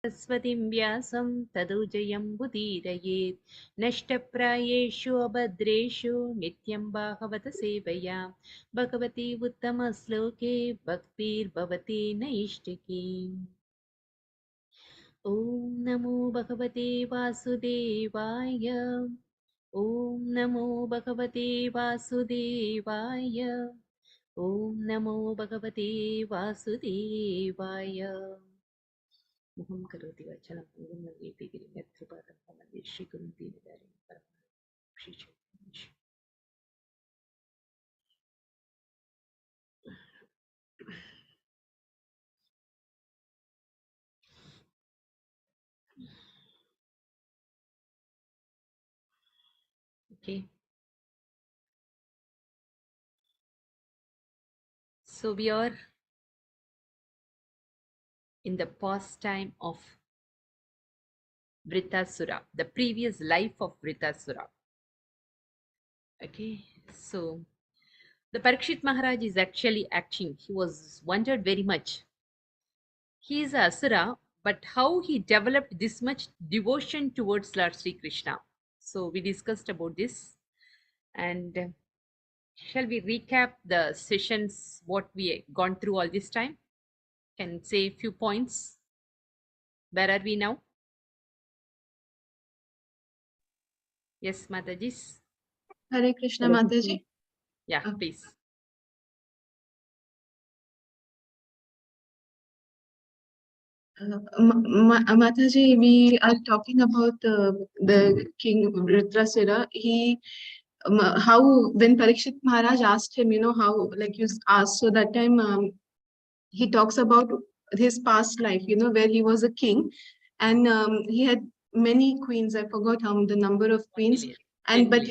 सरस्वतीं व्यासं तदुजयं बुदीरयेत् नष्टप्रायेषु अभद्रेषु नित्यं भागवत सेवया भगवती उत्तमश्लोके भक्तिर्भवति नैष्टिकी। ॐ नमो भगवते वासुदेवाय। ॐ नमो भगवते वासुदेवाय। ॐ नमो भगवते वासुदेवाय। मुहं करोति वाचालं पूर्णं वदेति गिरिं वन्दे श्रीगुरुं दीनदयाळं परमानन्दं श्रीचैतन्यं। Okay, so we are in the pastime of Vritasura, the previous life of Vritasura. Okay, so the Parikshit Maharaj is actually acting. He was wondered very much. He is a Asura, but how he developed this much devotion towards Lord Sri Krishna. So we discussed about this, and shall we recap the sessions, what we gone through all this time? Can say a few points. Where are we now? Yes, Matajis. Hare Krishna, Mataji. Yeah, please. Mataji, we are talking about the king Vritrasura. How when Parikshit Maharaj asked him, how, like you asked, so that time he talks about his past life, where he was a king, and he had many queens. I forgot the number of queens, but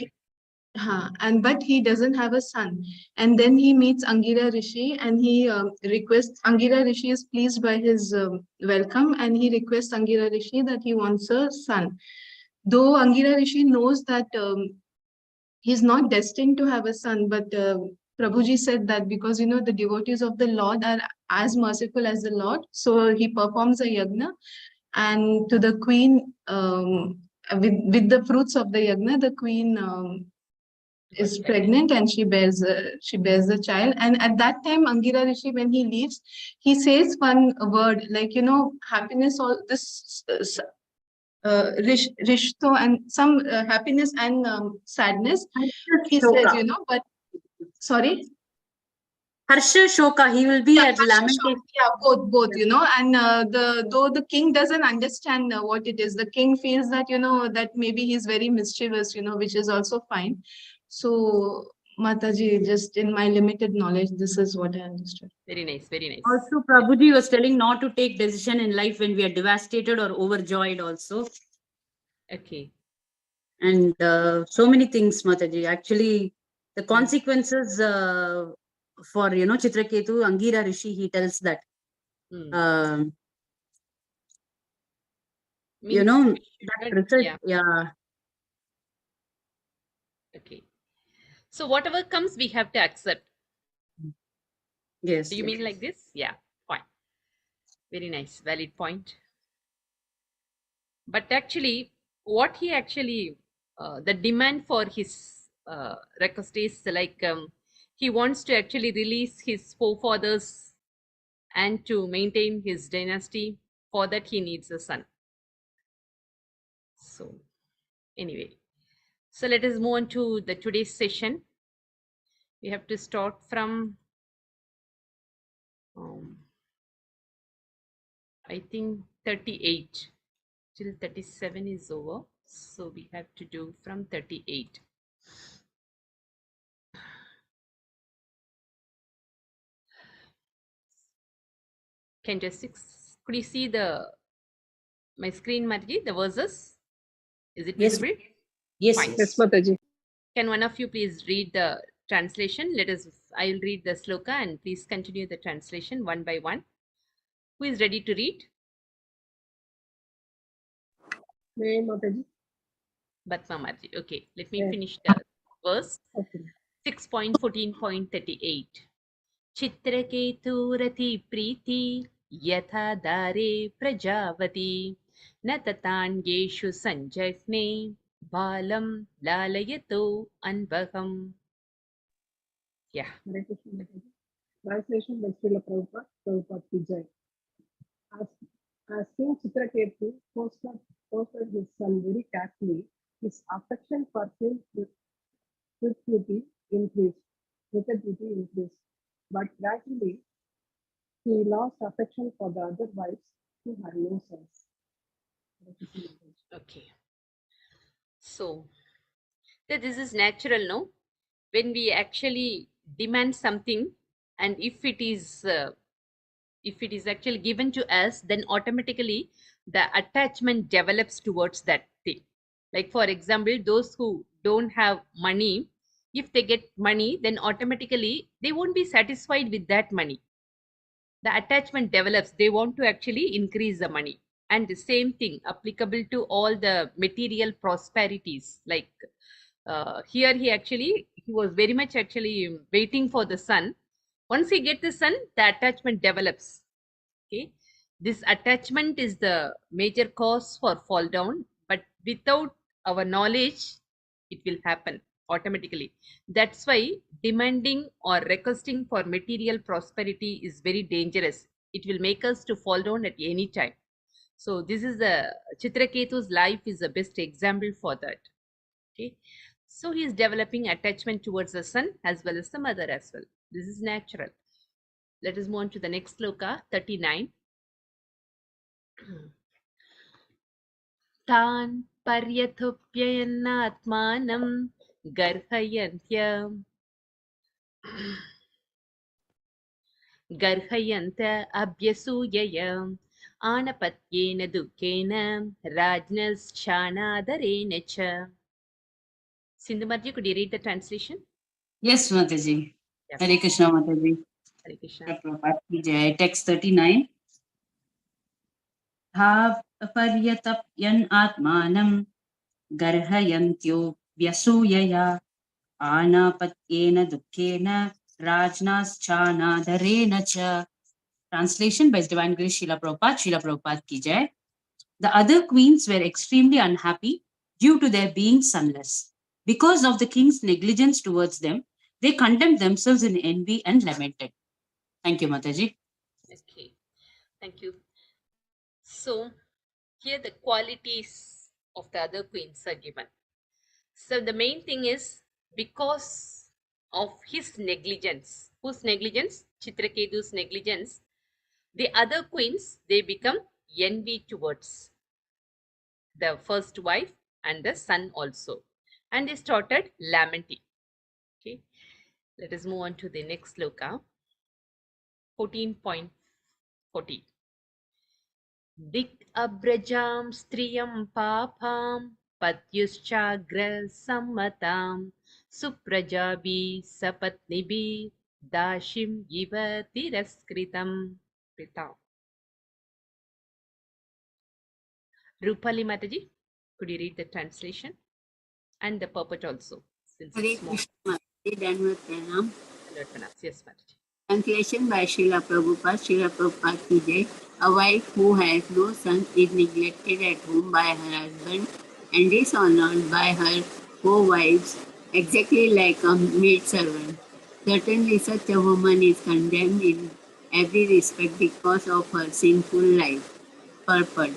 he doesn't have a son. And then he meets Angira Rishi, and he requests, Angira Rishi is pleased by his welcome, and he requests Angira Rishi that he wants a son. Though Angira Rishi knows that he's not destined to have a son, but Prabhuji said that because the devotees of the Lord are as merciful as the Lord, so he performs a yagna, and to the queen, with the fruits of the yagna, the queen is pregnant, and she bears the child. And at that time, Angira Rishi, when he leaves, he says one word, like, happiness, all this rishto, and some happiness and sadness, he says, but sorry, Harsha Shoka, he will be at lamentation. Yeah, both, and though the king doesn't understand what it is, the king feels that, that maybe he's very mischievous, which is also fine. So, Mataji, just in my limited knowledge, this is what I understood. Very nice, very nice. Also, Prabhuji was telling not to take decision in life when we are devastated or overjoyed also. Okay. And so many things, Mataji. Actually, the consequences for, Chitraketu, Angira Rishi, he tells that. That result, yeah. Okay. So whatever comes, we have to accept. Yes. Do you mean like this? Yeah, fine. Very nice, valid point. But actually, what he actually, the demand for his request is like he wants to actually release his forefathers and to maintain his dynasty. For that, he needs a son. So, anyway, so let us move on to the today's session. We have to start from I think 38 till 37 is over, so we have to do from 38. Can just could you see my screen, Marji, the verses? Is it visible? Yes. Fine. Yes, Mataji. Can one of you please read the translation? I will read the sloka and please continue the translation one by one. Who is ready to read? May Mataji. Batma Marji. Okay, let me finish the verse. Okay. 6.14.38. Chitraketu rati priti यथा दारे प्रजावती न ततान्येषु सञ्जह्ने बालं लालयतो अन्वहम्. Yeah. Hare Krishna Mataji. Translation by Srila Prabhupada, Prabhupada ki Jai. As King Chitraketu fostered his son very carefully, his affection for him with duty increased, but gradually he lost affection for the other wives who had no sons. Hare Krishna Mataji. Okay. So this is natural, no? When we actually demand something, and if it is actually given to us, then automatically the attachment develops towards that thing. Like for example, those who don't have money, if they get money, then automatically they won't be satisfied with that money. The attachment develops, they want to actually increase the money. And the same thing applicable to all the material prosperities. Like here he was very much actually waiting for the son. Once he get the son, the attachment develops. Okay, this attachment is the major cause for fall down, but without our knowledge it will happen automatically. That's why demanding or requesting for material prosperity is very dangerous. It will make us to fall down at any time. So this is the Chitraketu's life is the best example for that. Okay, so he is developing attachment towards the son as well as the mother as well. This is natural. Let us move on to the next sloka 39. तान् पर्यथुप्ययन्नात्मानं गर्हयन्त अभ्यसूयय आनपत्येन दुःखेन राज्ञश्चानादरेण च. Sindhumarji, could you read the translation? Yes, Mataji. Yes. Hare Krishna, Mataji. Hare Krishna. Prabhupada ki Jai. Text 39. Paryatapyan atmanam garhayantyo vyasuyaya anapatyena dukkena rajnaschanadharena cha. Translation by His Divine Grace Srila Prabhupada, Srila Prabhupada ki Jai. The other queens were extremely unhappy due to their being sonless. Because of the king's negligence towards them, they condemned themselves in envy and lamented. Thank you, Mataji. Okay, thank you. So here the qualities of the other queens are given. So the main thing is because of his negligence. Whose negligence? Chitraketu's negligence. The other queens, they become envy towards the first wife and the son also. And they started lamenting. Okay. Let us move on to the next sloka. 14.40. Dik abrajam striyam papam patyuschagra sammatam suprajabi sapatnibi dashim iva tiraskritam. Pita. Rupali Mataji, could you read the translation and the purport also? Since Hare it's small. Krishna, Danvat Pranam. Yes, Mataji. Translation by Srila Prabhupada, Srila Prabhupada ki Jai. A wife who has no son is neglected at home by her husband and dishonored by her co-wives, exactly like a maid servant. Certainly such a woman is condemned in every respect because of her sinful life. Purport.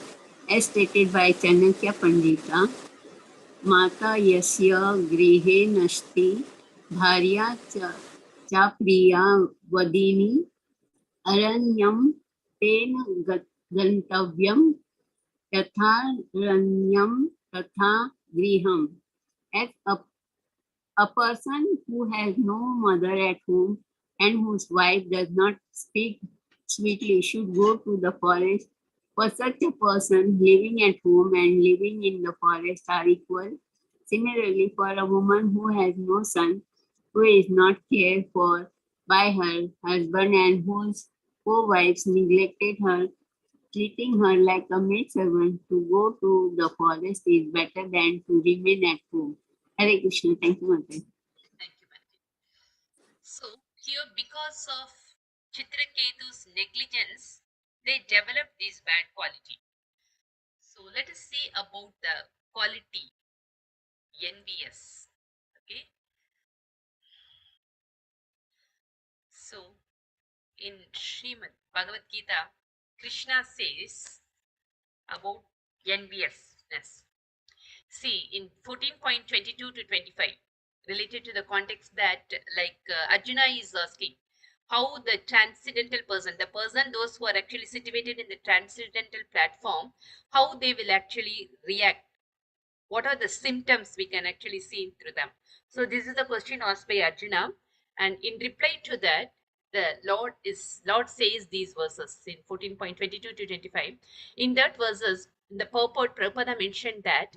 As stated by Chanakya Pandita, माता यस्य गृहे नष्टि भार्या च प्रिया वदिनी अरण्यं तेन गन्तव्यं तथा रण्यं तथा गृहम्. As a person who has no mother at home and whose wife does not speak sweetly should go to the forest. For such a person, living at home and living in the forest are equal. Similarly, for a woman who has no son, who is not cared for by her husband and whose co-wives neglected her, treating her like a maidservant, to go to the forest is better than to remain at home. Hare Krishna. Thank you, Mataji. Thank you, Mataji. So here, because of Chitraketu's negligence, they develop this bad quality. So let us see about the quality envious. Okay, so in Srimad Bhagavad Gita, Krishna says about enviousness. See, in 14.22 to 25, related to the context that, Arjuna is asking, how the transcendental person, the person, those who are actually situated in the transcendental platform, how they will actually react. What are the symptoms we can actually see through them? So this is the question asked by Arjuna, and in reply to that, the Lord says these verses in 14.22 to 25. In that verses, the purport Prabhupada mentioned that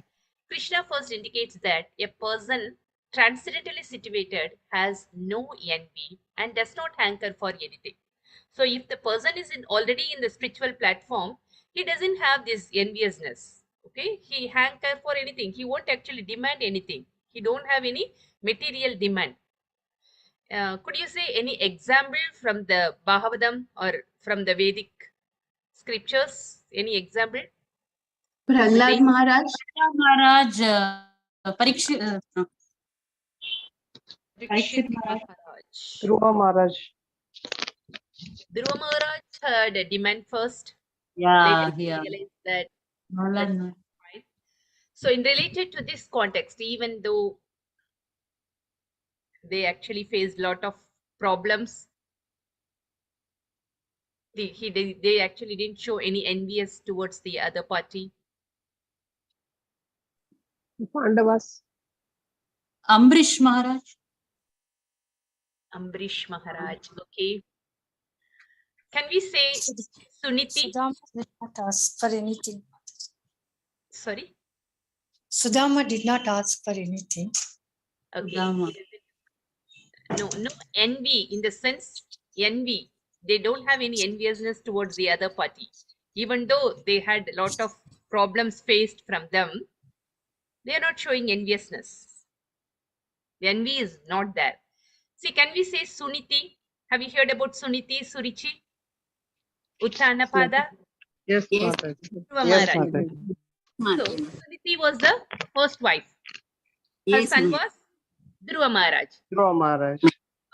Krishna first indicates that a person transcendentally situated has no envy and does not hanker for anything. So if the person is already in the spiritual platform, he doesn't have this enviousness. Okay, he hanker for anything. He won't actually demand anything. He don't have any material demand. Could you say any example from the Bhagavatam or from the Vedic scriptures? Any example? Prahlad Name Maharaj. Maharaj, Parikshit Parikshit Maharaj. Maharaj. Dhruva Maharaj. Dhruva Maharaj had a demand first. Yeah, Later yeah. he realized that Prahlad that's Maharaj. fine. So in related to this context, even though they actually faced lot of problems, they actually didn't show any envious towards the other party. Pandavas. Ambrish Maharaj. Ambrish Maharaj. Okay. Can we say Suniti? Sudama did not ask for anything. Sorry. Sudama did not ask for anything. Okay. Sudama. No envy in the sense envy. They don't have any enviousness towards the other party. Even though they had a lot of problems faced from them, they are not showing enviousness. The envy is not there. See, can we say Suniti? Have you heard about Suniti, Surichi, Uttanapada, Yes, Yes, Mataji. Dhruva Yes, Maharaj? Mataji. So Mataji. Suniti was the first wife. Her Yes, son ma'am. was Dhruva Maharaj. Dhruva Maharaj.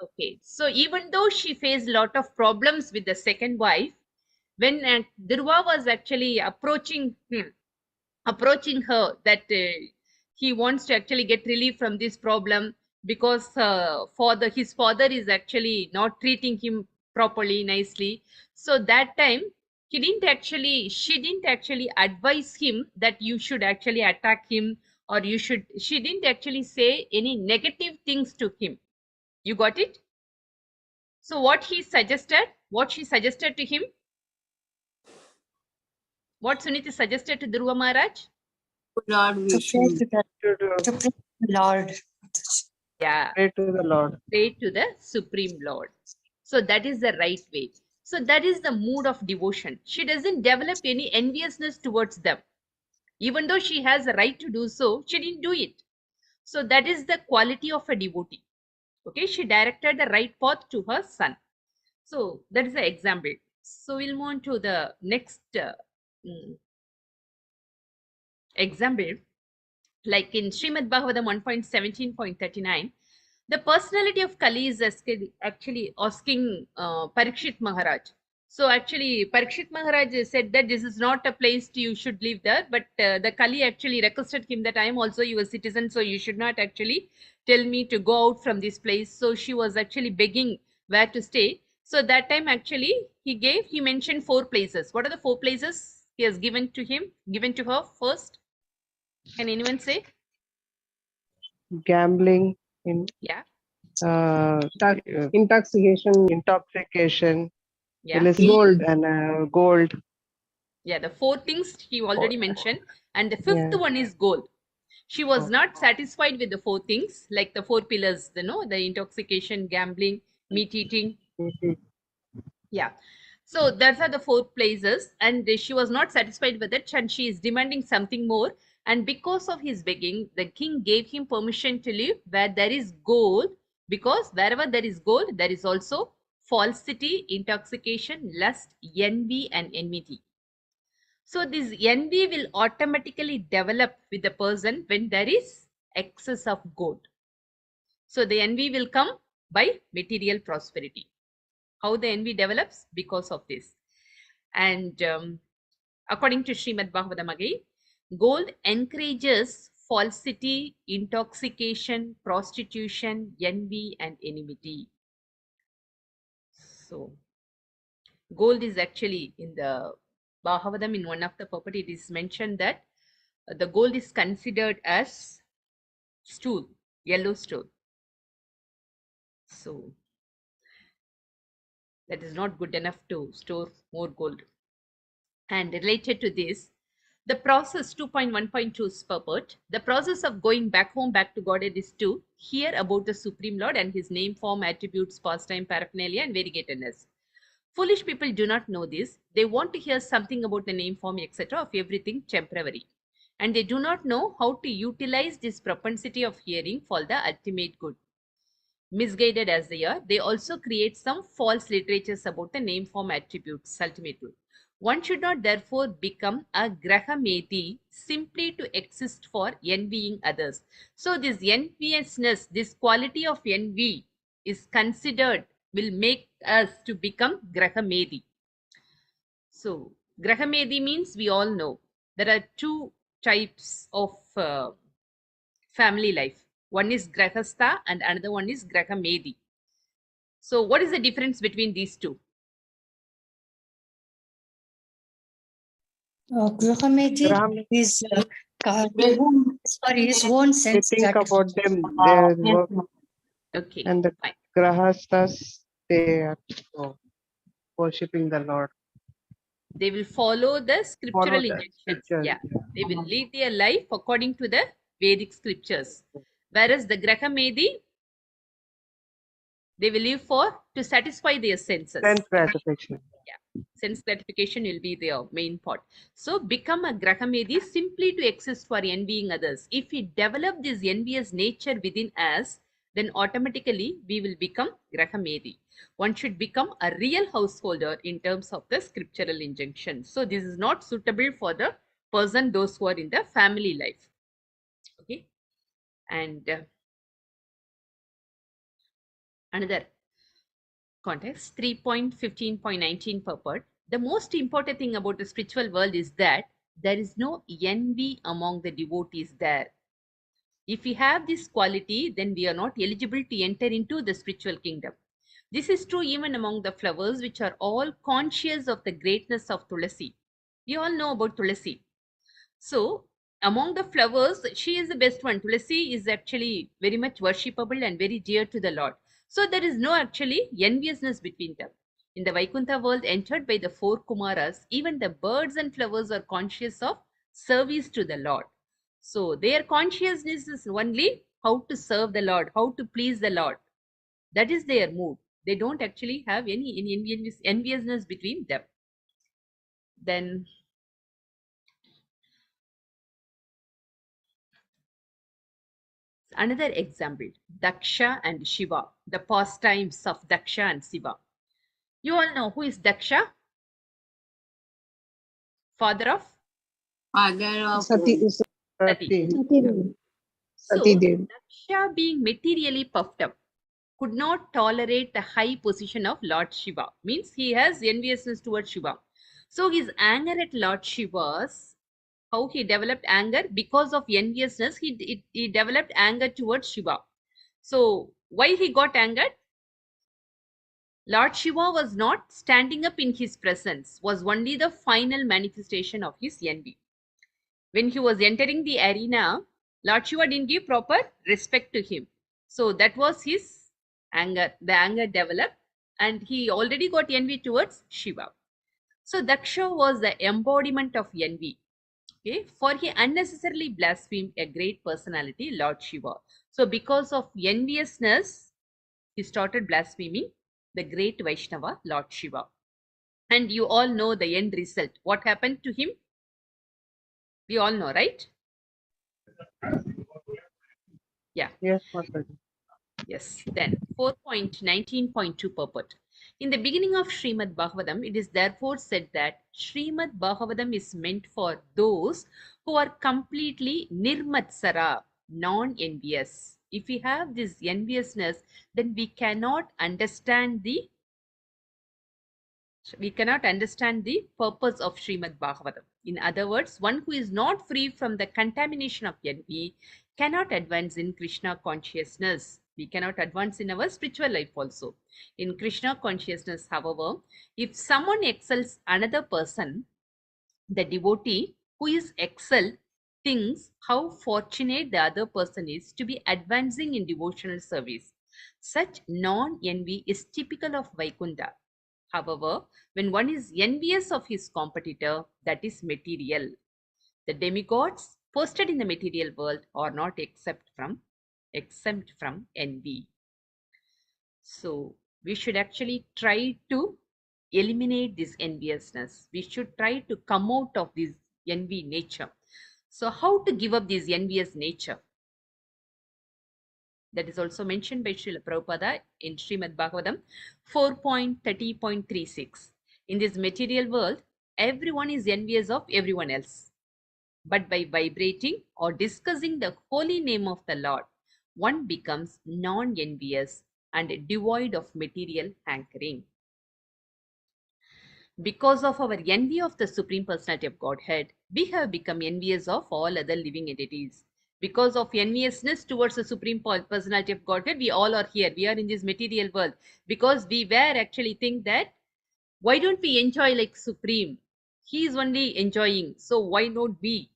Okay, so even though she faced a lot of problems with the second wife, when Dhruva was actually approaching her that he wants to actually get relief from this problem because his father is actually not treating him properly, nicely. So that time she didn't actually advise him that you should actually attack him, or she didn't actually say any negative things to him. You got it? So what she suggested to him, what Suniti suggested to Dhruva Maharaj? Lord To pray Vishnu. to the Lord. Yeah, Pray to the Lord. pray to the Supreme Lord. So that is the right way. So that is the mood of devotion. She doesn't develop any enviousness towards them. Even though she has a right to do so, she didn't do it. So that is the quality of a devotee. Okay, she directed the right path to her son. So that is the example. So we'll move on to the next example. Like in Srimad Bhagavatam 1.17.39, the personality of Kali is actually asking Parikshit Maharaj. So actually, Parikshit Maharaj said that this is not a place you should live there, but the Kali actually requested him that I am also your citizen, so you should not actually tell me to go out from this place. So she was actually begging where to stay. So that time actually he mentioned 4 places. What are the 4 places he has given to her first? Can anyone say? Gambling, in, Yeah, intoxication, intoxication, yeah. gold, and gold. Yeah, the 4 things he already mentioned, and the 5th Yeah. one is gold. She was Oh. not satisfied with the 4 things, like the 4 pillars, the intoxication, gambling, meat eating. Mhm. Yeah. So those are the 4 places, and she was not satisfied with it, and she is demanding something more. And because of his begging, the king gave him permission to live where there is gold, because wherever there is gold, there is also falsity, intoxication, lust, envy, and enmity. So this envy will automatically develop with the person when there is excess of gold. So the envy will come by material prosperity. How the envy develops? Because of this. And according to Srimad Bhagavatam again, gold encourages falsity, intoxication, prostitution, envy, and enmity. So gold is actually in the Bhagavatam, in one of the purport, it is mentioned that the gold is considered as stool, yellow stool. So that is not good enough to store more gold. And related to this, the process 2.1.2's purport, the process of going back home, back to Godhead is to hear about the Supreme Lord and his name, form, attributes, pastime, paraphernalia, and variegatedness. Foolish people do not know this. They want to hear something about the name, form, etc. of everything temporary. And they do not know how to utilize this propensity of hearing for the ultimate good. Misguided as they are, they also create some false literatures about the name, form, attributes, ultimate good. One should not therefore become a grahameti simply to exist for envying others. So this enviousness, this quality of envy is considered, will make us to become grahamedi. So grahamedi means we all know there are two types of family life. One is grahastha and another one is grahamedi. So what is the difference between these two? Grahamedi is for his own They sense think gratification. about them, their work, Okay, and the fine. grahastas, they are worshipping the Lord. They will follow the scriptural Follow the injunctions. scriptures. Yeah, they will lead their life according to the Vedic scriptures. Whereas the Grahamedi, they will live for to satisfy their senses. Sense gratification. Yeah, sense gratification will be their main part. So become a Grahamedi simply to exist for envying others. If we develop this envious nature within us, then automatically we will become Grahamedi. One should become a real householder in terms of the scriptural injunction. So this is not suitable for the person, those who are in the family life. Okay. And another context 3.15.19 purport, the most important thing about the spiritual world is that there is no envy among the devotees there. If we have this quality, then we are not eligible to enter into the spiritual kingdom. This is true even among the flowers, which are all conscious of the greatness of Tulasi. We all know about Tulasi. So among the flowers, she is the best one. Tulasi is actually very much worshipable and very dear to the Lord. So there is no actually enviousness between them. In the Vaikuntha world entered by the four Kumaras, even the birds and flowers are conscious of service to the Lord. So their consciousness is only how to serve the Lord, how to please the Lord. That is their mood. They don't actually have any enviousness between them. Then another example, Daksha and Shiva, the pastimes of Daksha and Shiva. You all know who is Daksha? Father of Father of Sati, Sati. Sati. So, Devi. Daksha, being materially puffed up, could not tolerate the high position of Lord Shiva. Means he has enviousness towards Shiva. So his anger at Lord Shiva's, how he developed anger because of enviousness, he developed anger towards Shiva. So why he got angered? Lord Shiva was not standing up in his presence, was only the final manifestation of his envy. When he was entering the arena, Lord Shiva didn't give proper respect to him. So that was his anger. The anger developed and he already got envy towards Shiva. So Daksha was the embodiment of envy. Okay, for he unnecessarily blasphemed a great personality, Lord Shiva. So because of enviousness, he started blaspheming the great Vaishnava, Lord Shiva. And you all know the end result. What happened to him? We all know, right? Yeah. Yes, Master. Yes. Then 4.19.2 purport. In the beginning of Srimad Bhagavatam, it is therefore said that Srimad Bhagavatam is meant for those who are completely nirmatsara, non-envious. If we have this enviousness, then we cannot understand the purpose of Srimad Bhagavatam. In other words, one who is not free from the contamination of envy cannot advance in Krishna consciousness. We cannot advance in our spiritual life also. In Krishna consciousness, however, if someone excels another person, the devotee who is excelled thinks how fortunate the other person is to be advancing in devotional service. Such non-envy is typical of Vaikuntha. However, when one is envious of his competitor, that is material. The demigods posted in the material world are not exempt from envy. So we should actually try to eliminate this enviousness. We should try to come out of this envy nature. So how to give up this envious nature? That is also mentioned by Srila Prabhupada in Srimad Bhagavatam 4.30.36. In this material world, everyone is envious of everyone else. But by vibrating or discussing the holy name of the Lord, one becomes non-envious and devoid of material hankering. Because of our envy of the Supreme Personality of Godhead, we have become envious of all other living entities. Because of enviousness towards the Supreme Personality of Godhead, we all are here. We are in this material world. Because we were actually think that, why don't we enjoy like Supreme? He is only enjoying, so why not we?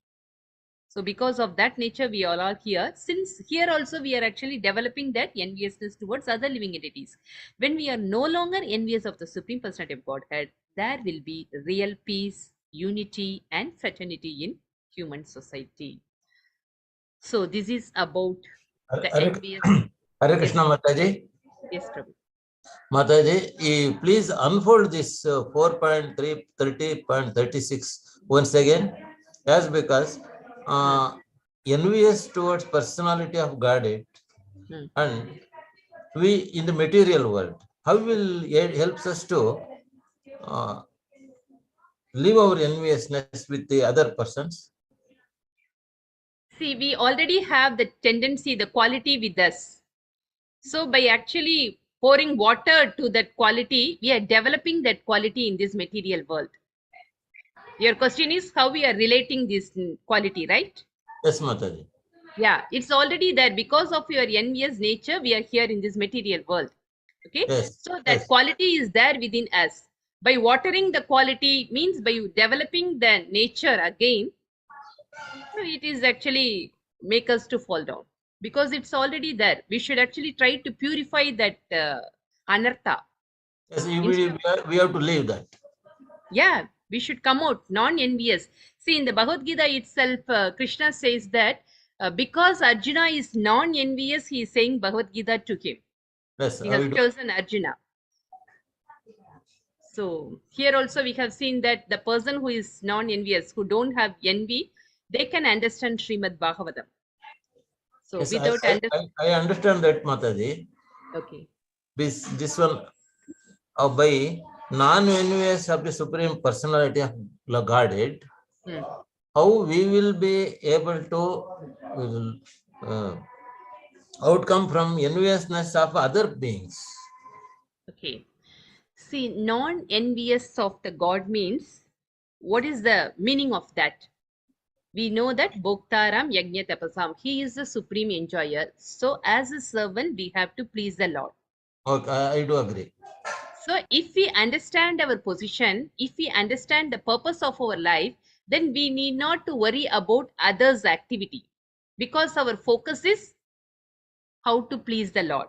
So because of that nature, we all are here. Since here also we are actually developing that enviousness towards other living entities. When we are no longer envious of the Supreme Personality of Godhead, there will be real peace, unity, and fraternity in human society. So this is about the envious. Hare Krishna Mataji. Yes, Prabhu. Mataji, please unfold this 4.30.36 once again. Yes, because envious towards personality of Godhead and we in the material world, how will it helps us to leave our enviousness with the other persons? See, we already have the tendency, the quality with us. So by actually pouring water to that quality, we are developing that quality in this material world. Your question is how we are relating this quality, right? Yes, Mataji. Yeah, it's already there. Because of your envious nature, we are here in this material world. Okay. Yes. So that quality is there within us. By watering the quality means by developing the nature again, it is actually make us to fall down because it's already there. We should actually try to purify that anartha. Yes, we have to leave that. Yeah, we should come out non-envious. See, in the Bhagavad Gita itself, Krishna says that because Arjuna is non-envious, he is saying Bhagavad Gita to him. Yes, he has chosen Arjuna. So here also we have seen that the person who is non-envious, who don't have envy, they can understand Srimad Bhagavatam. So yes, without I understand that, Mataji. Okay. This one by non-envious of the Supreme Personality of Godhead, how we will be able to outcome from enviousness of other beings? Okay. See, non-envious of the God means, what is the meaning of that? We know that Bhoktaram Yajna Tapasam, he is the supreme enjoyer. So as a servant, we have to please the Lord. Okay, I do agree. So if we understand our position, if we understand the purpose of our life, then we need not to worry about others' activity because our focus is how to please the Lord.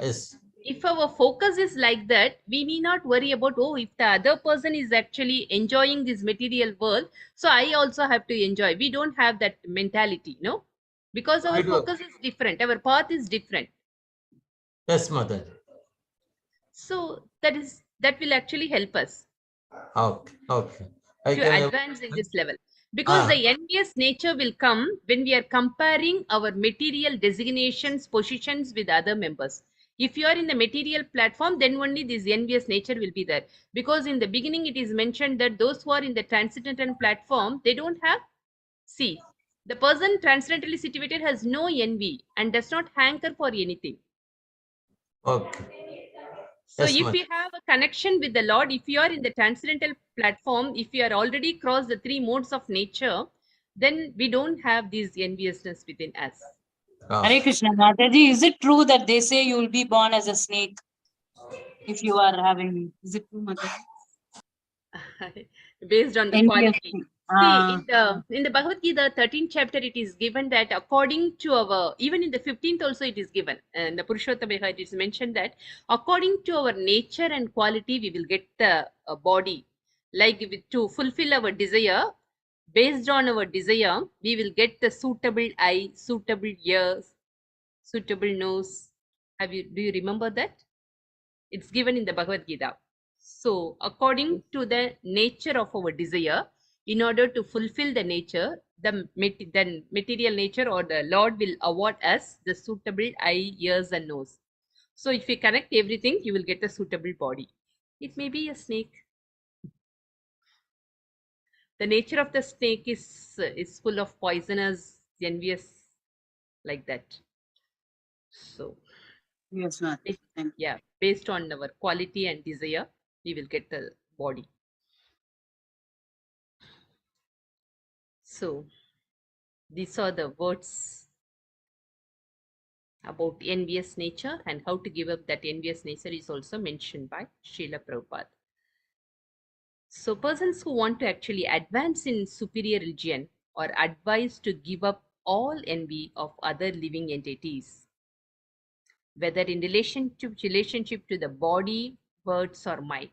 Yes. If our focus is like that, we need not worry about, oh, if the other person is actually enjoying this material world, so I also have to enjoy. We don't have that mentality, no? Because our focus is different. Our path is different. Yes, Mother. So that will actually help us. Okay. Okay. To advance in this level. Because the envious nature will come when we are comparing our material designations, positions with other members. If you are in the material platform, then only this envious nature will be there. Because in the beginning, it is mentioned that those who are in the transcendental platform, they don't have, see, the person transcendentally situated has no envy and does not hanker for anything. Okay. So Yes, if ma'am. you have a connection with the Lord, if you are in the transcendental platform, if you are already crossed the three modes of nature, then we don't have this enviousness within us. Hare Krishna. Mataji, is it true that they say you will be born as a snake if you are having? Is it true, Mataji? Based on the Envious. quality. See, in the Bhagavad Gita, 13th chapter, it is given that according to our, even in the 15th also it is given, and the Purushottama it is mentioned that according to our nature and quality, we will get the body. Like to fulfill our desire, based on our desire, we will get the suitable eye, suitable ears, suitable nose. Do you remember that? It's given in the Bhagavad Gita. So, according to the nature of our desire, in order to fulfill the nature, the material nature or the Lord will award us the suitable eye, ears, and nose. So, if you connect everything, you will get a suitable body. It may be a snake. The nature of the snake is full of poisonous, envious, like that. So, Yes, ma'am. yeah, based on our quality and desire, we will get the body. So, these are the words about envious nature, and how to give up that envious nature is also mentioned by Srila Prabhupada. So persons who want to actually advance in superior religion are advised to give up all envy of other living entities, whether in relationship to the body, words, or mind.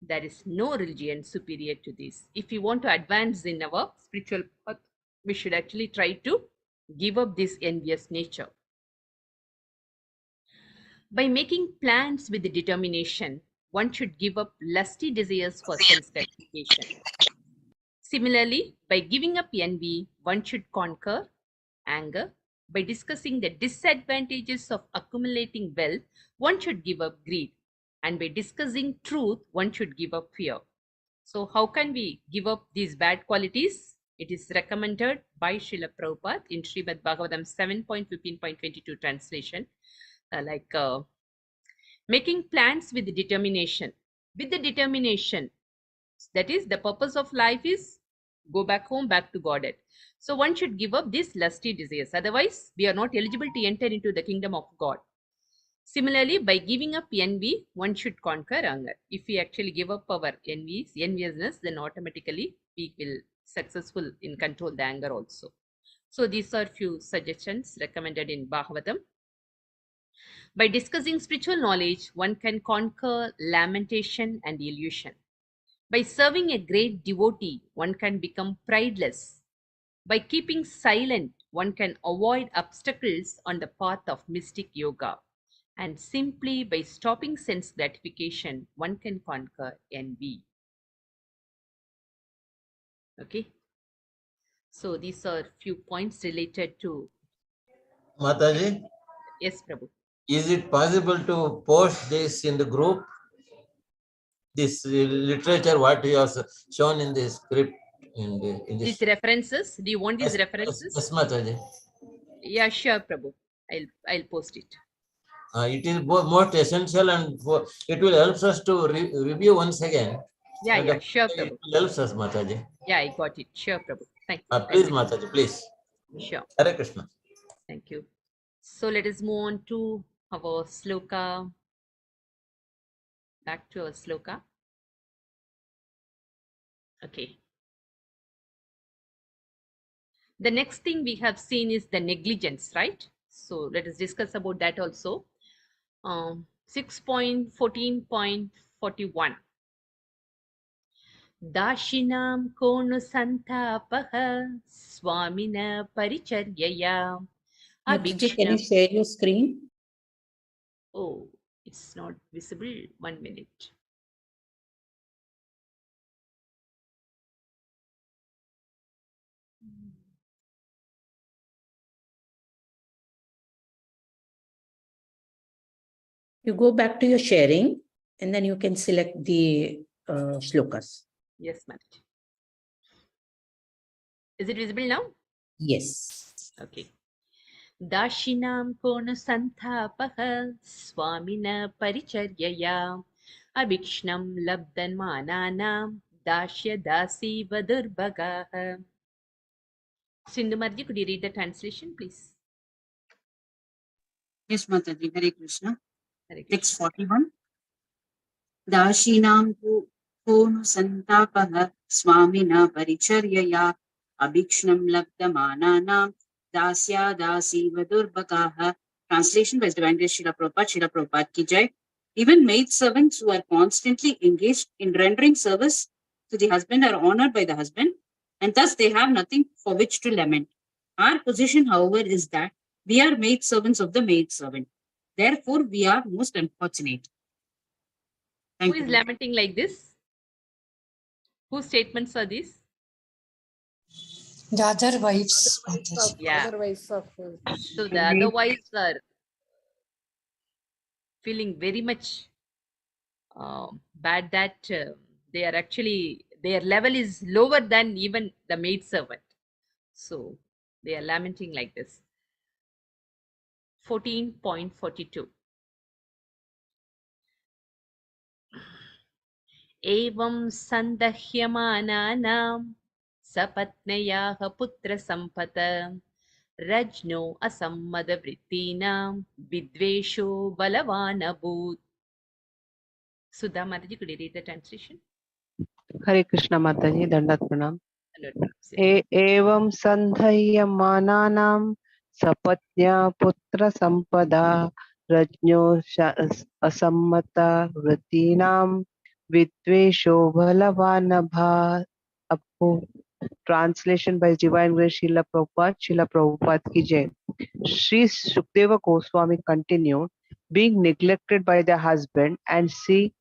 There is no religion superior to this. If we want to advance in our spiritual path, we should actually try to give up this envious nature. By making plans with determination, one should give up lusty desires for sense gratification. Similarly, by giving up envy, one should conquer anger. By discussing the disadvantages of accumulating wealth, one should give up greed. And by discussing truth, one should give up fear. So, how can we give up these bad qualities? It is recommended by Srila Prabhupada in Srimad Bhagavatam 7.15.22 translation. Making plans with determination. With the determination, that is, the purpose of life is go back home, back to Godhead. So one should give up these lusty desires. Otherwise, we are not eligible to enter into the kingdom of God. Similarly, by giving up envy, one should conquer anger. If we actually give up our enviousness, then automatically we will successful in control the anger also. So these are few suggestions recommended in Bhagavatam. By discussing spiritual knowledge, one can conquer lamentation and illusion. By serving a great devotee, one can become prideless. By keeping silent, one can avoid obstacles on the path of mystic yoga. And simply by stopping sense gratification, one can conquer envy. Okay. So these are few points related to. Mataji, Yes, Prabhu. is it possible to post this in the group? This literature, what you have shown in the script, in These this. references, do you want these references? Yes, Mataji. Yeah, sure, Prabhu. I'll post it. It is most essential, and it will help us to review once again. Yeah, sure, It Prabhu. will help us, Mataji. Yeah, I got it. Sure, Prabhu. Thank you. Please, Mataji, please. Sure. Hare Krishna. Thank you. So let us move on to our sloka. Back to our sloka. Okay. The next thing we have seen is the negligence, right? So let us discuss about that also. 6.14.41. Dashinam konu santapaha swamina paricharyaya. Mataji, can you share your screen? Oh, it's not visible. 1 minute. You go back to your sharing and then you can select the shlokas. Yes, Mataji. Is it visible now? Yes. Okay. Dashinam konu santhapaha swamina paricharyaya abhikshnam labdan mananam dashya dasi vadurbhagaha. Sindhu Marji, could you read the translation, please? Yes, Mataji. Hare Krishna. Hare Text Krishna. 41. Dashinam konu santapaha swamina paricharyaya abhikshnam labdamananam dasya dasi vadurbhagaha. Translation by Divine Grace Srila Prabhupada. Srila Prabhupada ki jai. Even maid servants who are constantly engaged in rendering service to the husband are honored by the husband, and thus they have nothing for which to lament. Our position, however, is that we are maid servants of the maid servant. Therefore, we are most unfortunate. Who Thank is you. lamenting like this? Whose statements are these? The other wives. Mataji. Yeah. Otherwise of So the other wives are feeling very much bad that they are actually, their level is lower than even the maid servant. So they are lamenting like this. 14.42. Evam sandahyamanaam sapatnayaha putra sampata rajno asammadavrittinam vidvesho balavanabhut. Sudha Mataji, could you read the translation? Hare Krishna Mataji, Dandat Pranam. Yeah. Evam sandhayamanaam sapatnya putra sampada rajno asammata vritinam vidvesho balavanabha. Translation by Divine Grace Srila Prabhupada. Srila Prabhupada ki jai. Sri Sukdeva Goswami continued, being neglected by the husband and see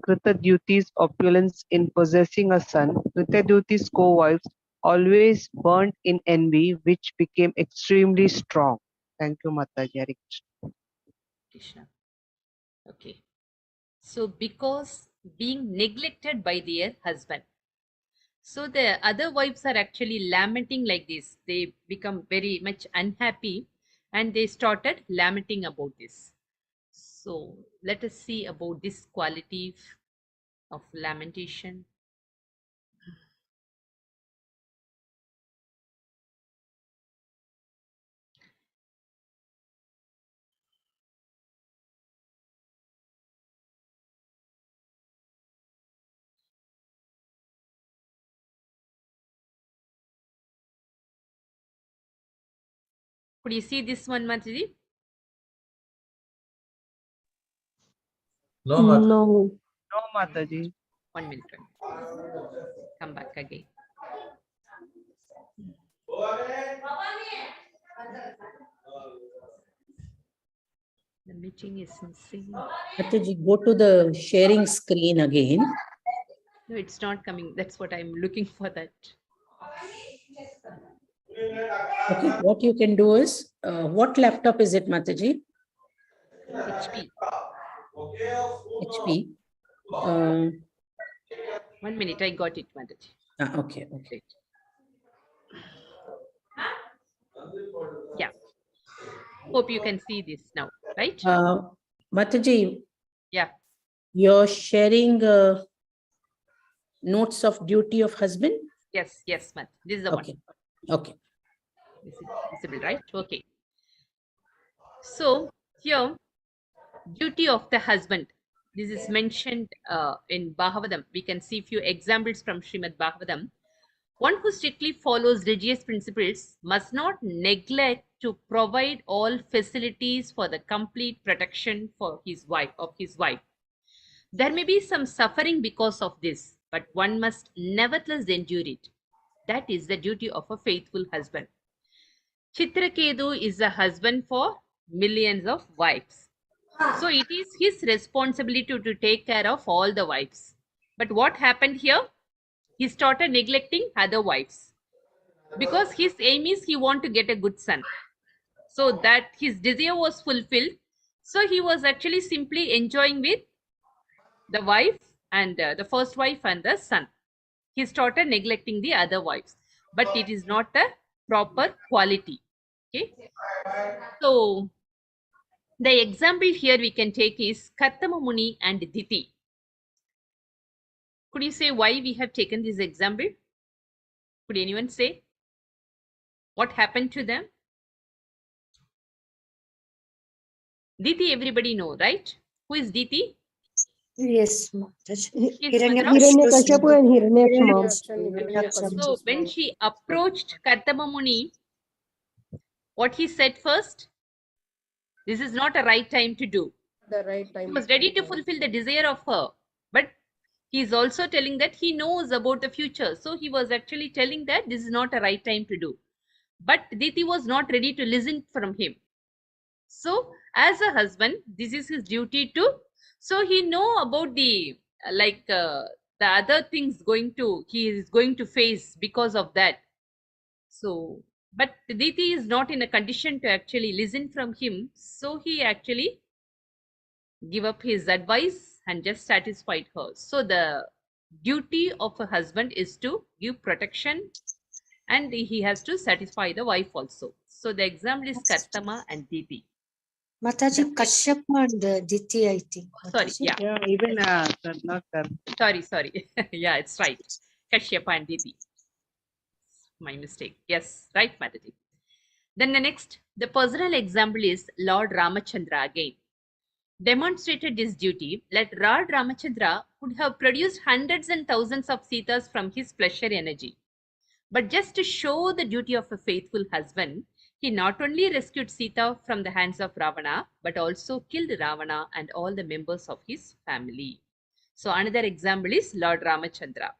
Kritadyuti's opulence in possessing a son, Kritadyuti's co-wives always burned in envy, which became extremely strong. Thank you, Mataji. Hare Krishna. Krishna. Okay. So because being neglected by their husband. So the other wives are actually lamenting like this. They become very much unhappy and they started lamenting about this. So let us see about this quality of lamentation. Could you see this one, Mataji? No, Mataji. No, no, Mataji. 1 minute. Come back again. The meeting is missing. Mataji, go to the sharing screen again. No, it's not coming. That's what I'm looking for. That. Okay, what you can do is, what laptop is it, Mataji? HP. HP. 1 minute, I got it, Mataji. Okay, okay. Yeah. Hope you can see this now, right? Mataji, Yeah. you're sharing notes of duty of husband? Yes, yes, Mat. This is the Okay. Okay. This is visible, right? Okay. So here, duty of the husband. This is mentioned in Bhagavatam. We can see few examples from Srimad Bhagavatam. One who strictly follows religious principles must not neglect to provide all facilities for the complete protection for his wife, of his wife. There may be some suffering because of this, but one must nevertheless endure it. That is the duty of a faithful husband. Chitraketu is a husband for millions of wives. So it is his responsibility to take care of all the wives. But what happened here? He started neglecting other wives. Because his aim is he want to get a good son. So that his desire was fulfilled. So he was actually simply enjoying with the wife and the first wife and the son. He started neglecting the other wives, but it is not a proper quality. Okay. So the example here we can take is Kartama Muni and Diti. Could you say why we have taken this example? Could anyone say what happened to them? Diti, everybody know, right? Who is Diti? Yes, Mataji. She is mother of. Hiranyakashipu and Hiranyaksha mom. So when she approached Kartama Muni, what he said first? This is not a right time to do. The right He time. was ready to fulfill the desire of her, but he is also telling that he knows about the future. So he was actually telling that this is not a right time to do. But Diti was not ready to listen from him. So as a husband, this is his duty to. So he know about the the other things he is going to face because of that. So, but Diti is not in a condition to actually listen from him. So he actually give up his advice and just satisfied her. So the duty of a husband is to give protection and he has to satisfy the wife also. So the example is Kartama and Diti. Mataji, Kashyapa and Diti, I think. Sorry, Mataji. yeah. Yeah, even not Sorry. Yeah, it's right. Kashyapa and Diti. My mistake. Yes, right, Mataji. Then the next, the personal example is Lord Ramachandra again. Demonstrated this duty, let Lord Ramachandra could have produced hundreds and thousands of Sitas from his pleasure energy. But just to show the duty of a faithful husband, he not only rescued Sita from the hands of Ravana, but also killed Ravana and all the members of his family. So another example is Lord Ramachandra.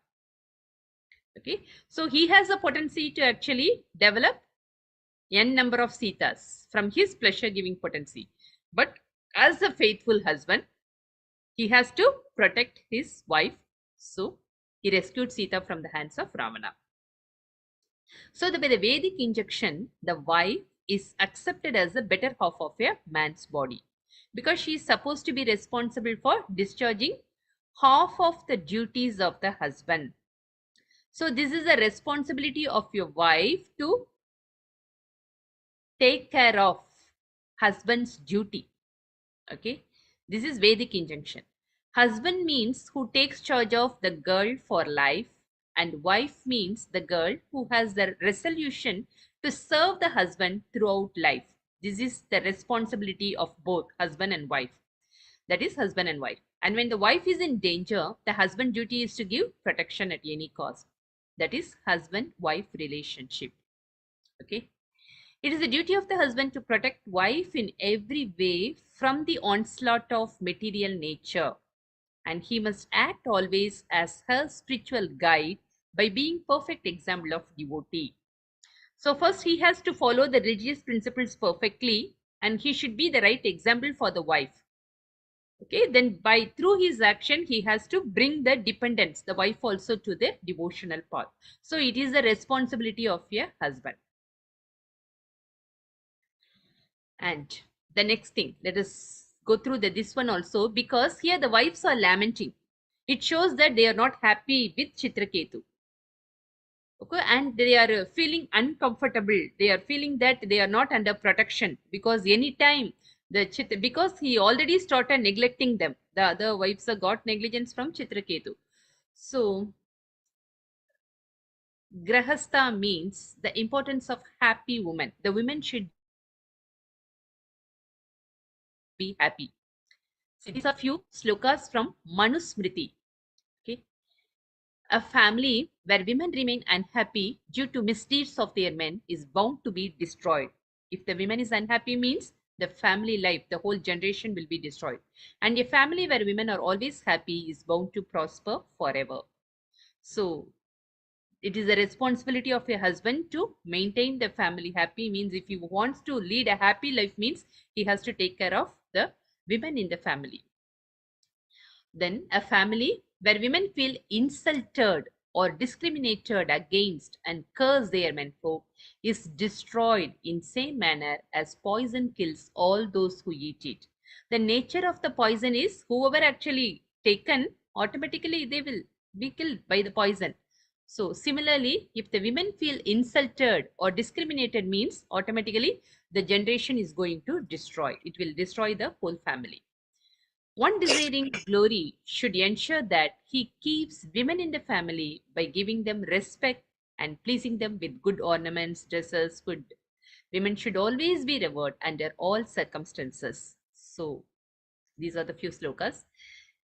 Okay, so he has a potency to actually develop n number of Sitas from his pleasure-giving potency. But as a faithful husband, he has to protect his wife. So he rescued Sita from the hands of Ravana. So by the Vedic injunction, the wife is accepted as the better half of a man's body because she is supposed to be responsible for discharging half of the duties of the husband. So this is a responsibility of your wife to take care of husband's duty. Okay, this is Vedic injunction. Husband means who takes charge of the girl for life, and wife means the girl who has the resolution to serve the husband throughout life. This is the responsibility of both husband and wife. That is husband and wife. And when the wife is in danger, the husband duty is to give protection at any cost. That is husband-wife relationship. Okay. It is the duty of the husband to protect wife in every way from the onslaught of material nature. And he must act always as her spiritual guide by being perfect example of devotee. So first he has to follow the religious principles perfectly and he should be the right example for the wife. Okay, then through his action, he has to bring the dependents, the wife also to the devotional path. So it is the responsibility of a husband. And the next thing, let us go through this one also, because here the wives are lamenting. It shows that they are not happy with Chitraketu. Okay, and they are feeling uncomfortable. They are feeling that they are not under protection because anytime because he already started neglecting them. The other wives got negligence from Chitraketu. So Grahastha means the importance of happy woman. The women should be happy. So these are few slokas from Manusmriti. Okay. A family where women remain unhappy due to misdeeds of their men is bound to be destroyed. If the woman is unhappy means the family life, the whole generation will be destroyed. And a family where women are always happy is bound to prosper forever. So it is the responsibility of a husband to maintain the family happy. Means if he wants to lead a happy life means he has to take care of the women in the family. Then a family where women feel insulted or discriminated against and curse their menfolk is destroyed in same manner as poison kills all those who eat it. The nature of the poison is whoever actually taken, automatically they will be killed by the poison. So similarly, if the women feel insulted or discriminated, means automatically the generation is going to destroy. It will destroy the whole family. One desiring glory should ensure that he keeps women in the family by giving them respect and pleasing them with good ornaments, dresses, food. Women should always be revered under all circumstances. So, these are the few slokas.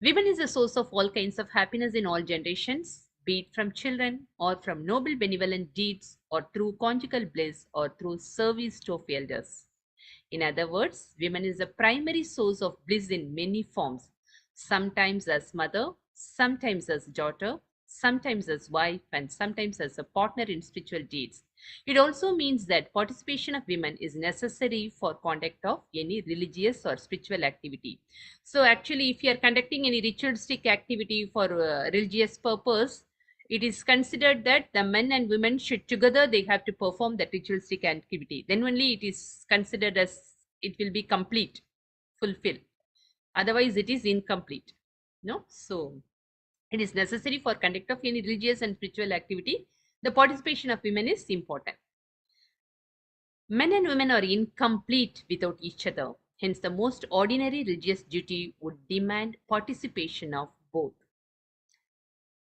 Women is a source of all kinds of happiness in all generations, be it from children or from noble benevolent deeds or through conjugal bliss or through service to of elders. In other words, women is a primary source of bliss in many forms, sometimes as mother, sometimes as daughter, sometimes as wife, and sometimes as a partner in spiritual deeds. It also means that participation of women is necessary for conduct of any religious or spiritual activity. So actually, if you are conducting any ritualistic activity for religious purpose, it is considered that the men and women should together, they have to perform that ritualistic activity. Then only it is considered as it will be complete, fulfilled. Otherwise, it is incomplete. No, so it is necessary for conduct of any religious and spiritual activity. The participation of women is important. Men and women are incomplete without each other. Hence, the most ordinary religious duty would demand participation of both.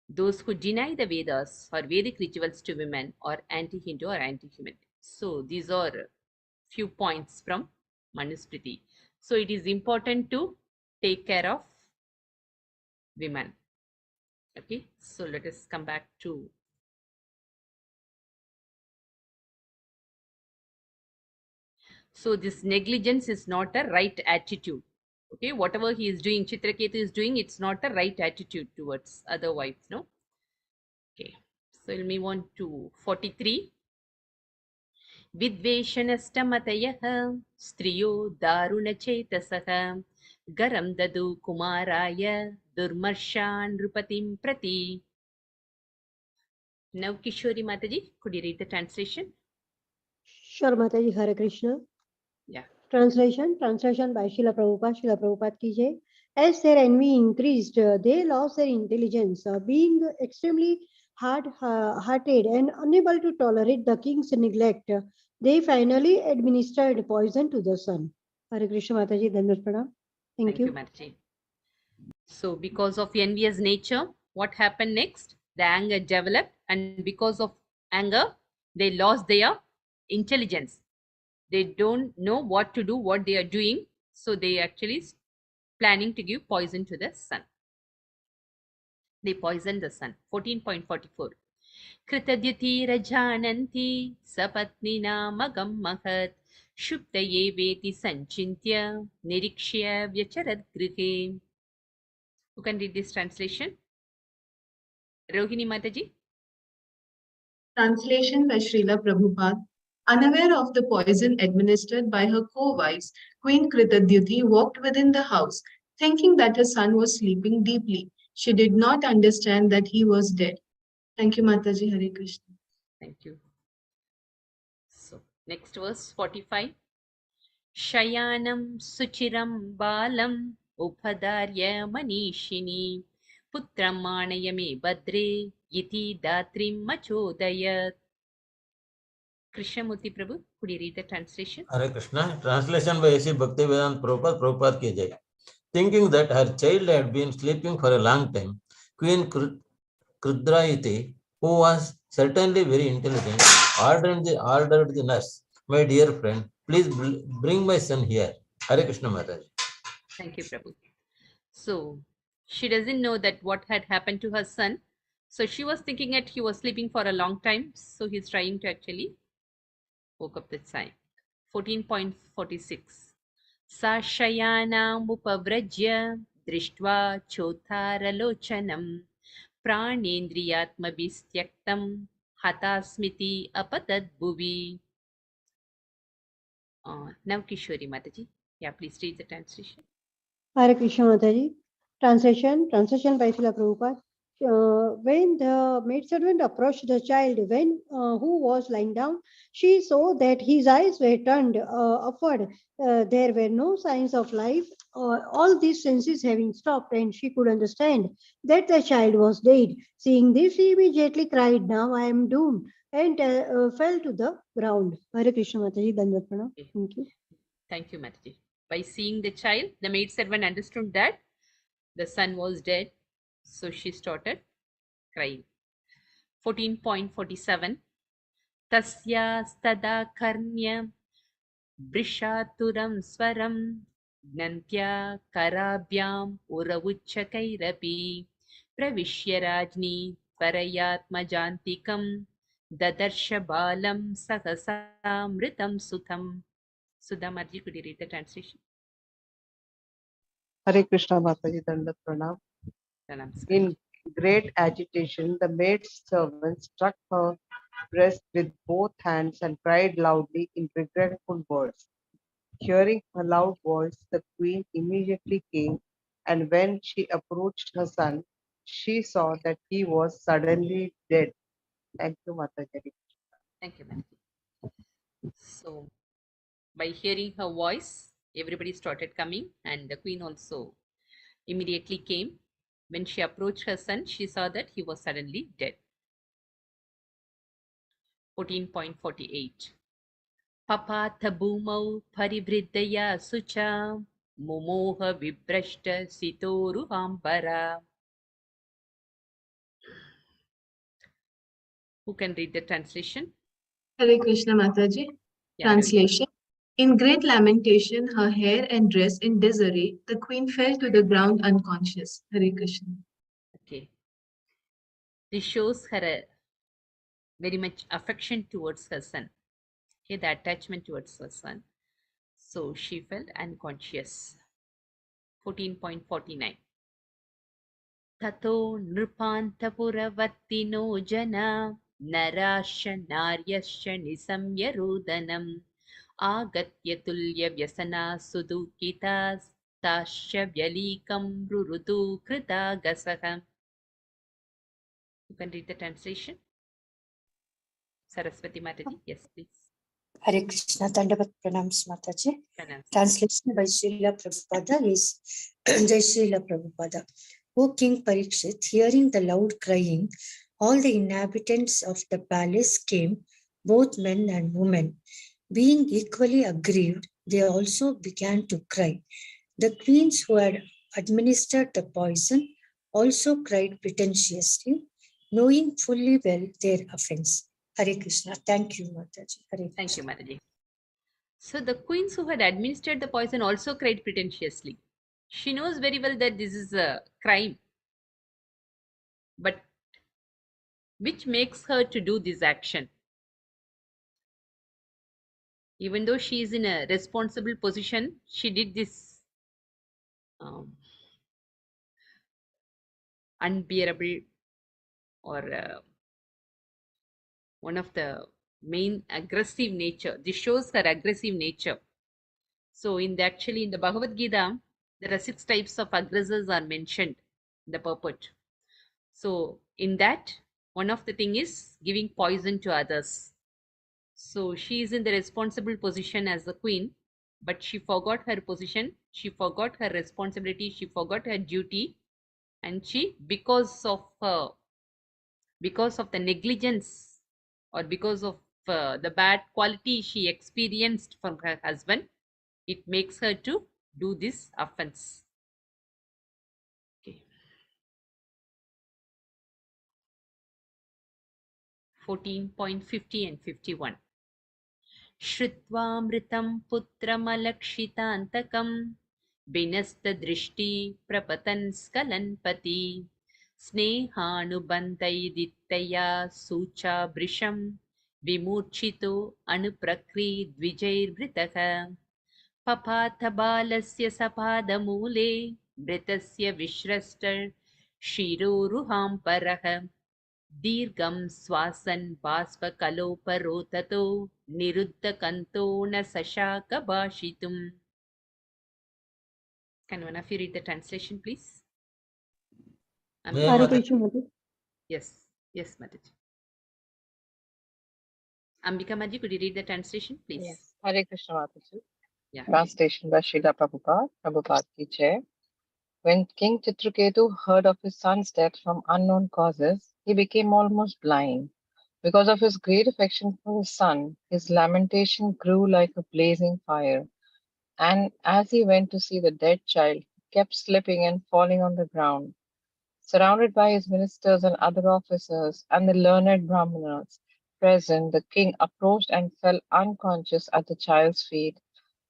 Those who deny the Vedas or Vedic rituals to women are anti-Hindu or anti-human. So these are few points from Manusmriti. So it is important to take care of women. Okay, so let us come back to so this negligence is not a right attitude. Okay, whatever he is doing, Chitraketu is doing, it's not a right attitude towards other wives, no? Okay, so we'll move on to 43. विद्वेषणस्तमतयः स्त्रियो दारुणचेतसः गरं ददु कुमाराय दुर्मर्षान् नृपतिं प्रति. Now Kishori Mataji, could you read the translation? Sure, Mataji, Hare Krishna. Yeah. Translation by Srila Prabhupada. Srila Prabhupada ki jai. As their envy increased, they lost their intelligence, being extremely hard-hearted and unable to tolerate the king's neglect. They finally administered poison to the son. Hare Krishna Mataji, Dandavat Pranam. Thank you. Mataji. So because of envious nature, what happened next? The anger developed, and because of anger, they lost their intelligence. They don't know what to do, what they are doing. So they actually planning to give poison to the son. They poisoned the son. 14.44. Kritadyatirajhananti sapatnina magam mahat shuptaye veti sanchintya nirikshya vyacharat grihe. Who can read this translation? Rohini Mataji. Translation by Srila Prabhupada. Unaware of the poison administered by her co-wives, Queen Kritadyuti walked within the house, thinking that her son was sleeping deeply. She did not understand that he was dead. Thank you, Mataji. Hare Krishna. Thank you. So, next verse 45. Shayanam suchiram balam upadarya manishini putram manayame badre yiti datrim machodayat. Krishnamurti Prabhu, could you read the translation? Hare Krishna. Translation by A.C. Bhaktivedanta Prabhupada, Prabhupada ki jai. Thinking that her child had been sleeping for a long time, Queen Krudraiti, who was certainly very intelligent, ordered the nurse, "My dear friend, please bring my son here." Hare Krishna Mataji. Thank you, Prabhu. So she doesn't know that what had happened to her son. So she was thinking that he was sleeping for a long time. So he's trying to actually woke up the time. 14.46. Sa shayanamupavajya drishtva chotharalochanam pranendriyatmabhistyaktam hatasmiti apatad bhuvi. Now Kishori Mataji. Yeah, please read the translation. Hare Krishna Mataji. Translation by Srila Prabhupada. when the maidservant approached the child who was lying down, she saw that his eyes were turned upward. There were no signs of life. All these senses having stopped, and she could understand that the child was dead. Seeing this, she immediately cried, "Now I am doomed," and fell to the ground. Hare Krishna Mataji, Dandavat Pranam. Okay. Thank you. Thank you, Mataji. By seeing the child, the maidservant understood that the son was dead, so she started crying. 14.47 Tasya karnya Brishaturam swaram Gnantya karabhyam uravuchakairapi Pravishya rajni Parayatmajantikam Dadarsha balam sahasamritam sutam. Sudha Marji, could you read the translation? Hare Krishna Mataji, Dandavat Pranam. Pranam. In great agitation, the maid servant struck her breast with both hands and cried loudly in regretful words. Hearing her loud voice, the queen immediately came, and when she approached her son, she saw that he was suddenly dead. Thank you, Mataji. Thank you, Mataji. So, by hearing her voice, everybody started coming, and the queen also immediately came. When she approached her son, she saw that he was suddenly dead. 14.48 Papatha bhumau parivriddaya sucha mumoha vibrashta sitoruhambara. Who can read the translation? Hare Krishna Mataji. Yeah, Translation. In great lamentation, her hair and dress in disarray, the queen fell to the ground unconscious. Hare Krishna. okay. This shows her very much affection towards her son. Okay, the attachment towards her son. So she felt unconscious. 14.49 Tato nrupantapuravatino jana narasya naryasya nisamya rodanam agatya tulya vyasana sudukitas tasya vyalikam rurutu krita gasaham. You can read the translation. Saraswati Mataji, yes, please. Hare Krishna, Dandavat Pranams Mataji. Pronounce. Translation by Srila Prabhupada is Jai Srila Prabhupada. O King Parikshit, hearing the loud crying, all the inhabitants of the palace came, both men and women. Being equally aggrieved, they also began to cry. The queens who had administered the poison also cried pretentiously, knowing fully well their offense. Hare Krishna. Thank you, Mataji. Hare Thank you, Krishna. Mataji. So the queens who had administered the poison also cried pretentiously. She knows very well that this is a crime, but which makes her to do this action? Even though she is in a responsible position, she did this unbearable or one of the main aggressive nature. This shows her aggressive nature. So in the Bhagavad Gita, there are 6 types of aggressors are mentioned in the purport. So in that, one of the thing is giving poison to others. So she is in the responsible position as the queen, but she forgot her position, she forgot her responsibility, she forgot her duty, and she, because of the negligence or because of the bad quality she experienced from her husband, it makes her to do this offense. Okay. 14.50 and 51 Shrutvamritam putramalakshitantakam vinastadrishti prapatan skalanpati snehanubandaidittaya sucha brisham vimurchito anuprakri dvijairvritah papatha balasya sapadamule vritasya vishrastar shiroruhamparah Dirgam swasan baspakaloparotato niruddhakanto na sashaka bhashitum. Can one of you read the translation, please? May I, Hare Mataji? Krishna Mataji. Yes, yes, Mataji. Ambika Maji, could you read the translation, please? Yes. Hare Krishna Mataji. Yeah. Translation by Srila Prabhupada, Prabhupada ki jai. When King Chitraketu heard of his son's death from unknown causes, he became almost blind. Because of his great affection for his son, his lamentation grew like a blazing fire. And as he went to see the dead child, he kept slipping and falling on the ground. Surrounded by his ministers and other officers and the learned Brahmanas present, the king approached and fell unconscious at the child's feet,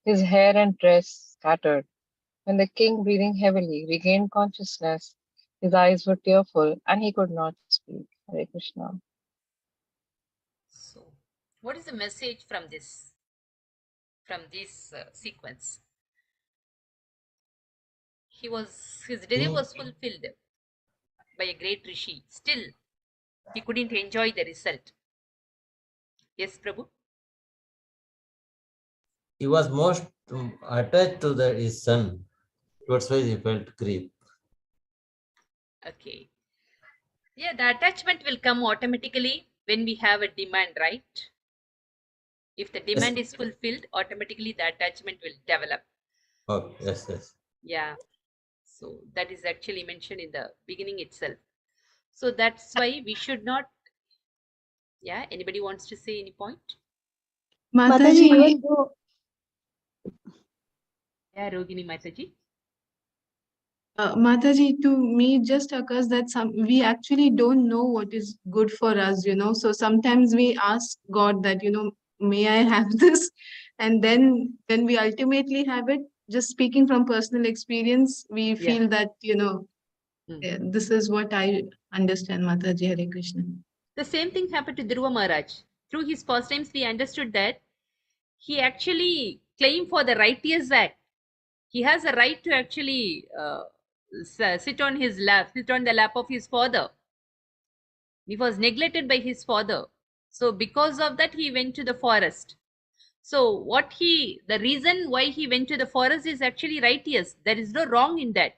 his hair and dress scattered. When the king, breathing heavily, regained consciousness, his eyes were tearful and he could not speak. Hare Krishna. So, what is the message from this sequence? His desire was fulfilled by a great rishi. Still, he couldn't enjoy the result. Yes, Prabhu. He was most attached to his son. That's why he felt grief. Okay. Yeah, the attachment will come automatically when we have a demand, right? If the demand is fulfilled, automatically the attachment will develop. Oh, yes, yes. Yeah. So that is actually mentioned in the beginning itself. So that's why we should not. Yeah. Anybody wants to say any point? Mataji, Mataji, even though Yeah, Rogini Mataji. Mataji, to me, it just occurs that we actually don't know what is good for us, you know. So sometimes we ask God that, you know, may I have this? And then when we ultimately have it, just speaking from personal experience, we feel that, you know, this is what I understand, Mataji. Hare Krishna. The same thing happened to Dhruva Maharaj. Through his pastimes, we understood that he actually claimed for the righteous act. He has a right to actually sit on the lap of his father. He was neglected by his father. So because of that, he went to the forest. So the reason why he went to the forest is actually righteous. There is no wrong in that.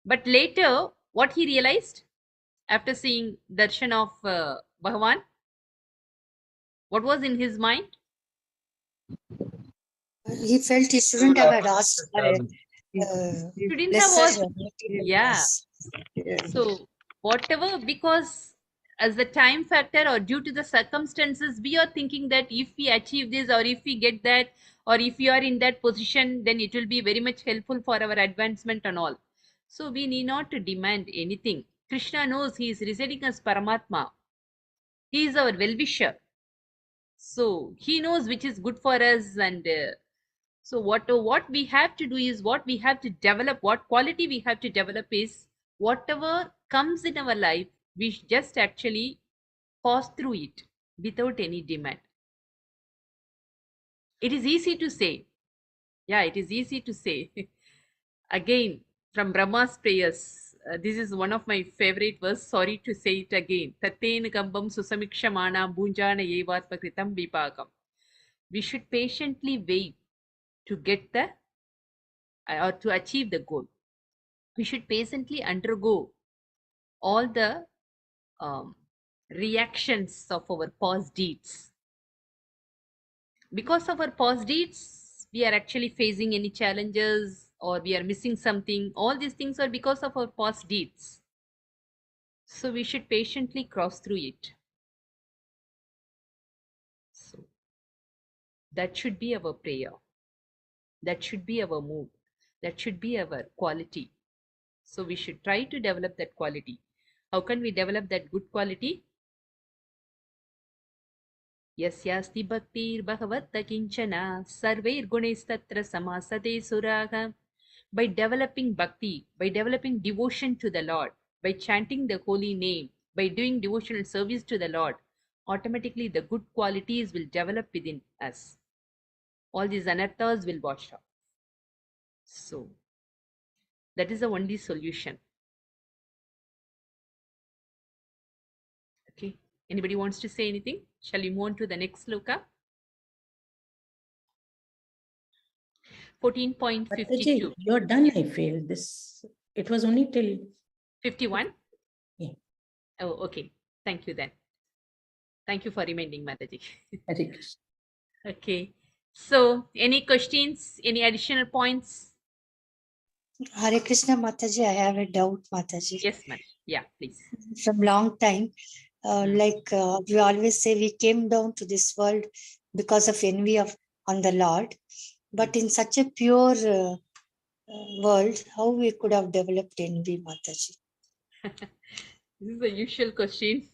But later, what he realized after seeing darshan of Bhagavan, what was in his mind? He felt he shouldn't have had asked for a Shouldn't have lesser asked. material Yeah. bliss. So whatever, because as the time factor or due to the circumstances, we are thinking that if we achieve this or if we get that or if we are in that position, then it will be very much helpful for our advancement and all. So we need not to demand anything. Krishna knows he is residing as Paramatma. He is our well-wisher. So he knows which is good for us, and so what we have to do is, what we have to develop, what quality we have to develop is, whatever comes in our life, we just actually pass through it without any demand. It is easy to say. Yeah, it is easy to say. Again, from Brahma's prayers, this is one of my favorite verse. Sorry to say it again. Taten gambam susamikshamana bhunjana yevatma kritam vipakam. We should patiently wait to get or to achieve the goal. We should patiently undergo all the reactions of our past deeds. Because of our past deeds, we are actually facing any challenges or we are missing something. All these things are because of our past deeds. So we should patiently cross through it. So that should be our prayer. That should be our mood. That should be our quality. So we should try to develop that quality. How can we develop that good quality? Yasyasti bhaktir bhagavatta kinchana sarvairgunestatra samasate suraga. By developing bhakti, by developing devotion to the Lord, by chanting the holy name, by doing devotional service to the Lord, automatically the good qualities will develop within us. All these anarthas will wash off. So that is the only solution. Okay. Anybody wants to say anything? Shall we move on to the next sloka? 14.52. You're done, I feel. It was only till 51? Yeah. Oh, okay. Thank you then. Thank you for reminding, Mataji. Hare Krishna. Okay. So, any questions? Any additional points? Hare Krishna Mataji, I have a doubt, Mataji. Yes, ma'am. Yeah, please. From long time, we always say we came down to this world because of envy on the Lord. But in such a pure world, how we could have developed envy, Mataji? This is the usual question.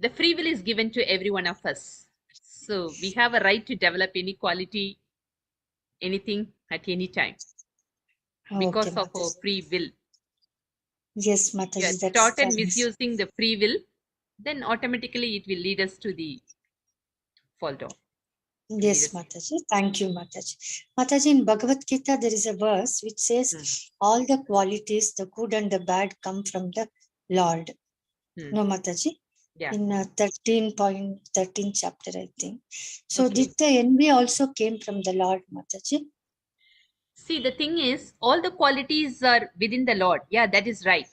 The free will is given to every one of us. So we have a right to develop any quality, anything at any time because Okay, of our Mataji. free will. Yes, If we Mataji, are that's started nice. misusing the free will, then automatically it will lead us to the fall down. Yes, Mataji. Thank you, Mataji. Mataji, in Bhagavad Gita, there is a verse which says, all the qualities, the good and the bad, come from the Lord. No, Mataji? Yeah. In 13 chapter, I think. So, Okay. did the envy also came from the Lord, Mataji? See, the thing is, all the qualities are within the Lord. Yeah, that is right.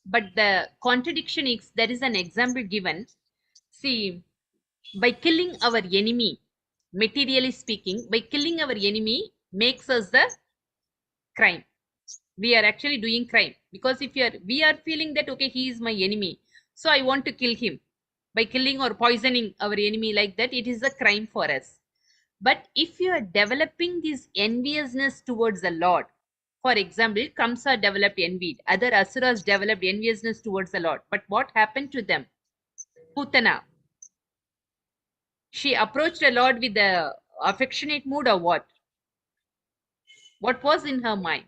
But the contradiction is, there is an example given. See, by killing our enemy, materially speaking, by killing our enemy makes us the crime. We are actually doing crime because if we are feeling that, okay, he is my enemy, so I want to kill him. By killing or poisoning our enemy like that, it is a crime for us. But if you are developing this enviousness towards the Lord, for example, Kamsa developed envy, other asuras developed enviousness towards the Lord. But what happened to them? Putana, she approached the Lord with the affectionate mood or what? What was in her mind?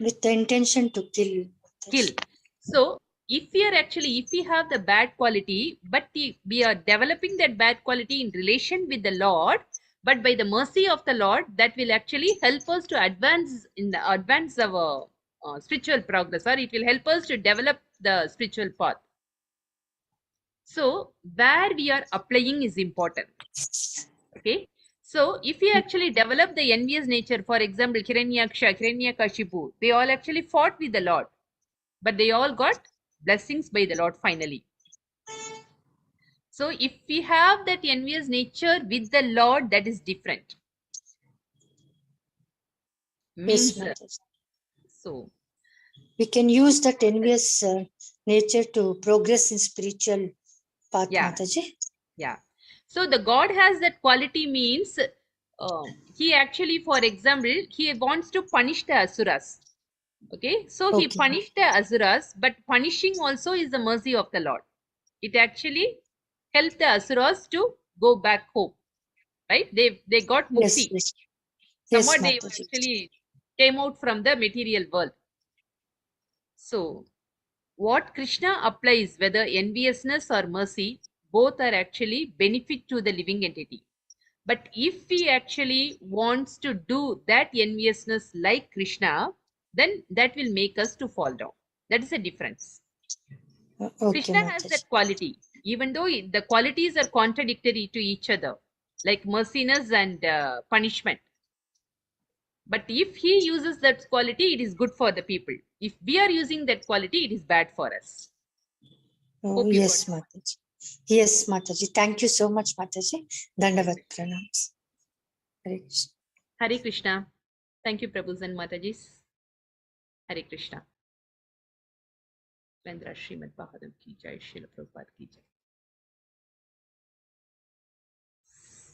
With the intention to kill. Kill. So if we have the bad quality, but we are developing that bad quality in relation with the Lord, but by the mercy of the Lord, that will actually help us to advance our spiritual progress, or it will help us to develop the spiritual path. So where we are applying is important. Okay. So if you actually develop the envious nature, for example, Hiranyaksha, Hiranyakashipu, they all actually fought with the Lord, but they all got blessings by the Lord finally. So if we have that envious nature with the Lord, that is different. Means, Yes, Mataji. so We can use that envious nature to progress in spiritual path, yeah, Mataji. yeah. So the God has that quality means he actually, for example, he wants to punish the asuras. Okay, so he punished the asuras, but punishing also is the mercy of the Lord. It actually helped the asuras to go back home, right? They got mukti. Yes, Somewhat they Mataji. actually came out from the material world. So what Krishna applies, whether enviousness or mercy, both are actually benefit to the living entity. But if we actually wants to do that enviousness like Krishna, then that will make us to fall down. That is the difference. Okay, Krishna has Mataji. that quality, even though the qualities are contradictory to each other, like merciness and punishment. But if he uses that quality, it is good for the people. If we are using that quality, it is bad for us. Oh, yes, Mataji. Yes, Mataji. Thank you so much, Mataji. Dandavat pranams. Hare Krishna. Hare Krishna. Thank you, Prabhus and Matajis. Hare Krishna. Vendra Srimad Bhagavatam ki jai, Srila Prabhupada ki jai.